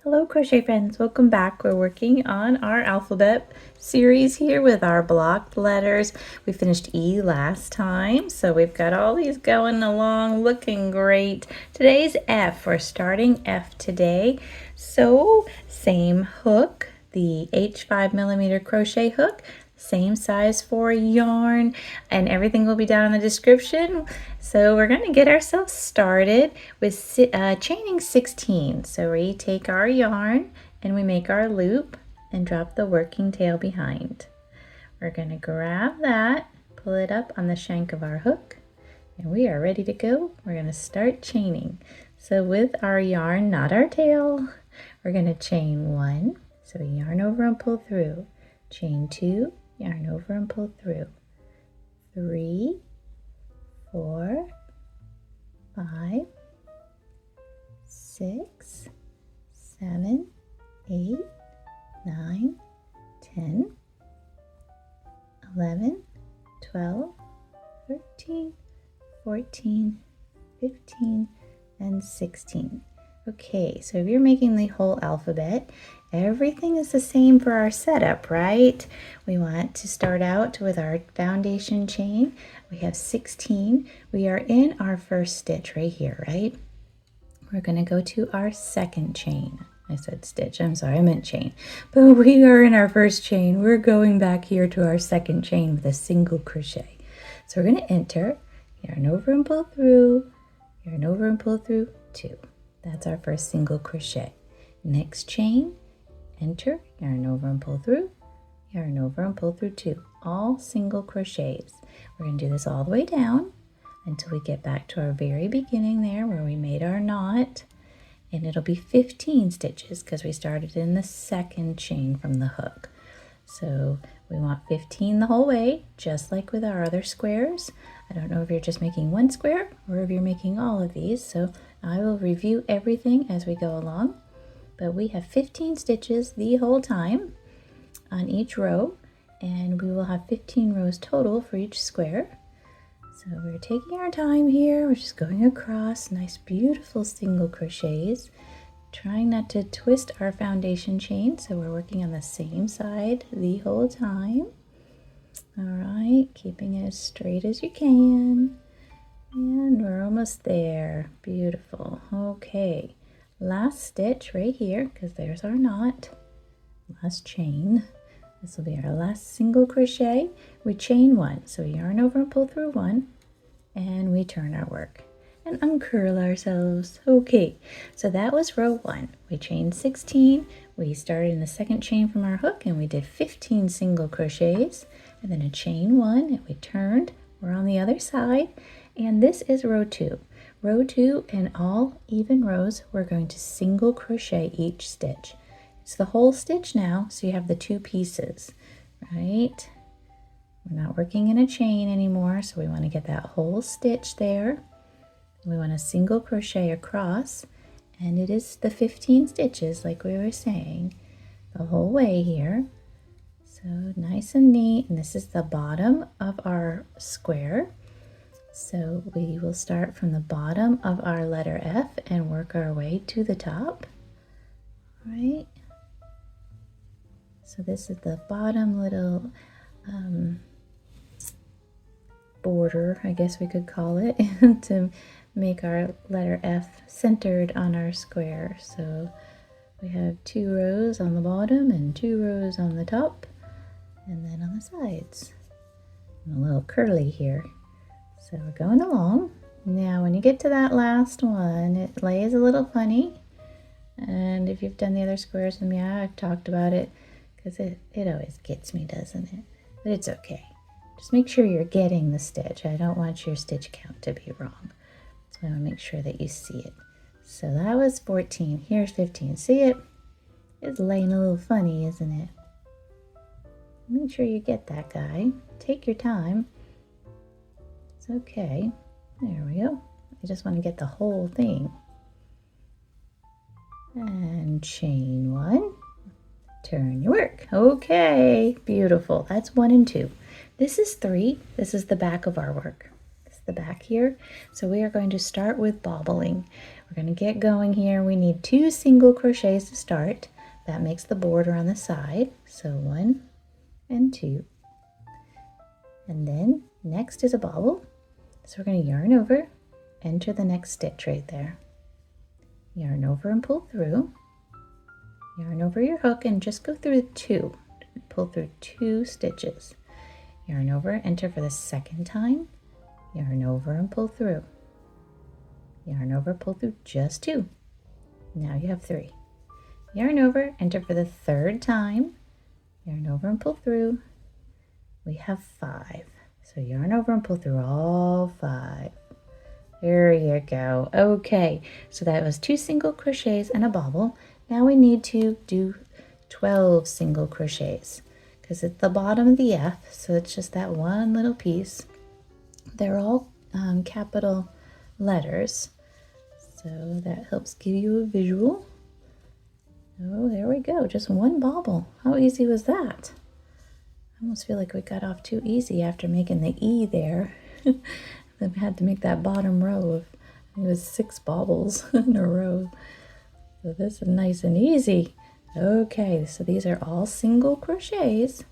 Hello crochet friends, welcome back. We're working on our alphabet series here with our blocked letters. We finished E last time, so we've got all these going along, looking great. Today's F, we're starting F today. So same hook, the H5mm crochet hook, same size for yarn, and everything will be down in the description. So we're going to get ourselves started with chaining 16. So we take our yarn and we make our loop and drop the working tail behind. We're going to grab that, pull it up on the shank of our hook, and we are ready to go. We're going to start chaining. So with our yarn, not our tail, we're going to chain 1. So yarn over and pull through. Chain 2, yarn over and pull through. 3, 4, 5, 6, 7, 8, 9, 10, 11, 12, 13, 14, 15, and 16. Okay, so if you're making the whole alphabet, everything is the same for our setup, right? We want to start out with our foundation chain. We have 16. We are in our first stitch right here, right? We're going to go to our second chain. I said stitch, I'm sorry, I meant chain. But we are in our first chain. We're going back here to our second chain with a single crochet. So we're going to enter, yarn over and pull through, yarn over and pull through, 2. That's our first single crochet. Next chain, enter, yarn over and pull through, yarn over and pull through 2. All single crochets. We're going to do this all the way down until we get back to our very beginning there where we made our knot. And it'll be 15 stitches because we started in the second chain from the hook. So we want 15 the whole way, just like with our other squares. I don't know if you're just making one square or if you're making all of these. So I will review everything as we go along. But we have 15 stitches the whole time on each row, and we will have 15 rows total for each square. So we're taking our time here. We're just going across nice beautiful single crochets, trying not to twist our foundation chain, so we're working on the same side the whole time. All right, keeping it as straight as you can, and we're almost there. Beautiful. Okay, last stitch right here, because there's our knot. Last chain. This will be our last single crochet. We chain 1, so we yarn over and pull through 1, and we turn our work and uncurl ourselves. Okay, so that was row 1. We chained 16. We started in the second chain from our hook, and we did 15 single crochets, and then a chain 1, and we turned. We're on the other side, and this is row 2. Row 2, and all even rows, we're going to single crochet each stitch. It's the whole stitch now, so you have the 2 pieces, right? We're not working in a chain anymore, so we want to get that whole stitch there. We want a single crochet across, and it is the 15 stitches like we were saying the whole way here. So nice and neat, and this is the bottom of our square. So we will start from the bottom of our letter F and work our way to the top. All right. So this is the bottom little border, I guess we could call it, to make our letter F centered on our square. So we have 2 rows on the bottom and 2 rows on the top, and then on the sides. And a little curly here. So we're going along. Now when you get to that last one, it lays a little funny. And if you've done the other squares with me, I've talked about it, because it always gets me, doesn't it? But it's okay. Just make sure you're getting the stitch. I don't want your stitch count to be wrong. So I want to make sure that you see it. So that was 14. Here's 15. See it? It's laying a little funny, isn't it? Make sure you get that, guy. Take your time. It's okay. There we go. I just want to get the whole thing. And chain 1. Turn your work. Okay, beautiful. That's 1 and 2. This is 3. This is the back of our work. This is the back here. So we are going to start with bobbling. We're going to get going here. We need 2 single crochets to start. That makes the border on the side. So 1 and 2. And then next is a bobble. So we're going to yarn over, enter the next stitch right there. Yarn over and pull through. Yarn over your hook and just go through 2. Pull through 2 stitches. Yarn over, enter for the second time. Yarn over and pull through. Yarn over, pull through just 2. Now you have 3. Yarn over, enter for the third time. Yarn over and pull through. We have 5. So yarn over and pull through all 5. There you go. Okay, so that was 2 single crochets and a bobble. Now we need to do 12 single crochets because it's the bottom of the F, so it's just that one little piece. They're all capital letters, so that helps give you a visual. Oh, there we go, just one bobble. How easy was that? I almost feel like we got off too easy after making the E there. Then we had to make that bottom row of, I think it was 6 bobbles in a row. So this is nice and easy. Okay, so these are all single crochets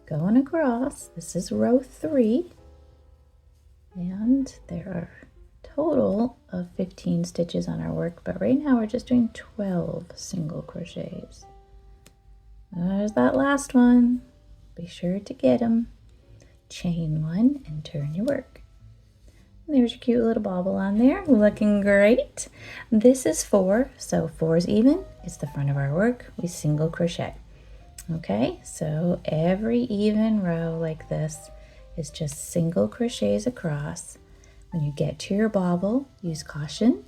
going across. This is row 3. And there are a total of 15 stitches on our work, but right now we're just doing 12 single crochets. There's that last one. Be sure to get them. Chain 1 and turn your work. There's your cute little bobble on there, looking great. This is 4, so 4 is even. It's the front of our work. We single crochet. Okay, so every even row like this is just single crochets across. When you get to your bobble, use caution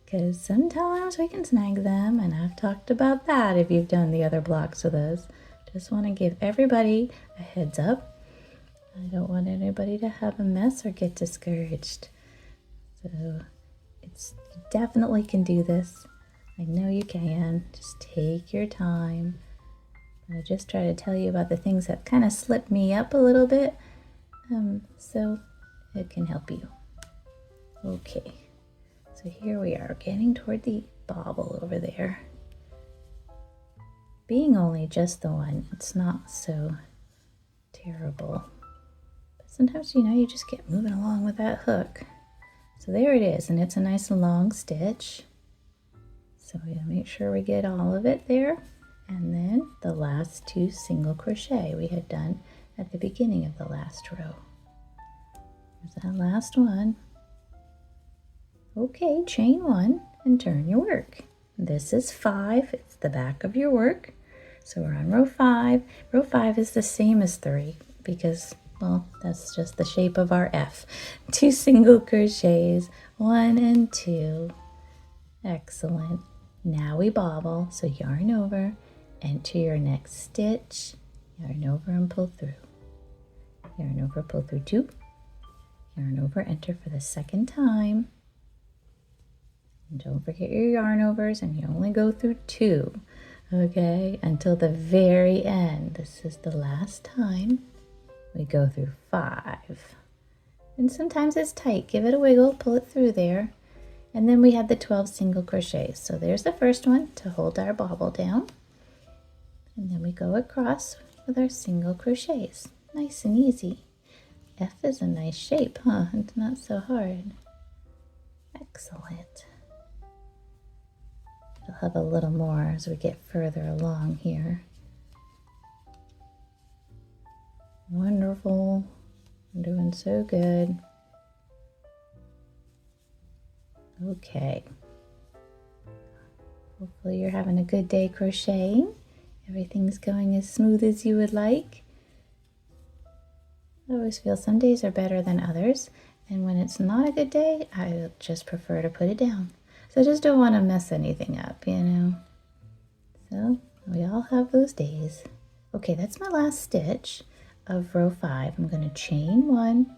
because sometimes we can snag them, and I've talked about that if you've done the other blocks of those. Just want to give everybody a heads up. I don't want anybody to have a mess or get discouraged. So you definitely can do this. I know you can. Just take your time. I just try to tell you about the things that kind of slip me up a little bit, so it can help you. Okay, so here we are getting toward the bobble over there. Being only just the one, it's not so terrible. Sometimes, you just get moving along with that hook. So there it is, and it's a nice long stitch. So we make sure we get all of it there. And then the last 2 single crochet we had done at the beginning of the last row. There's that last one. Okay, chain 1 and turn your work. This is 5, it's the back of your work. So we're on row 5. Row 5 is the same as 3 because, well, that's just the shape of our F. 2 single crochets, 1 and 2. Excellent. Now we bobble, so yarn over, enter your next stitch, yarn over and pull through. Yarn over, pull through 2. Yarn over, enter for the second time. And don't forget your yarn overs, and you only go through 2, okay, until the very end. This is the last time. We go through 5. And sometimes it's tight. Give it a wiggle, pull it through there. And then we have the 12 single crochets. So there's the first one to hold our bobble down. And then we go across with our single crochets. Nice and easy. F is a nice shape, huh? It's not so hard. Excellent. We'll have a little more as we get further along here. Wonderful. I'm doing so good. Okay. Hopefully you're having a good day crocheting. Everything's going as smooth as you would like. I always feel some days are better than others, and when it's not a good day, I just prefer to put it down. So I just don't want to mess anything up, So we all have those days. Okay, that's my last stitch of row 5. I'm going to chain 1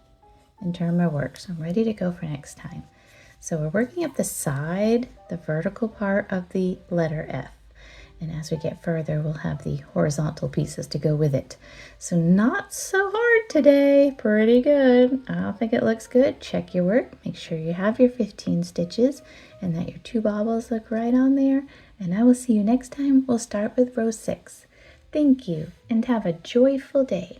and turn my work, so I'm ready to go for next time. So we're working up the side, the vertical part of the letter F. And as we get further, we'll have the horizontal pieces to go with it. So not so hard today, pretty good. I don't think it looks good. Check your work, make sure you have your 15 stitches and that your 2 bobbles look right on there. And I will see you next time. We'll start with row 6. Thank you and have a joyful day.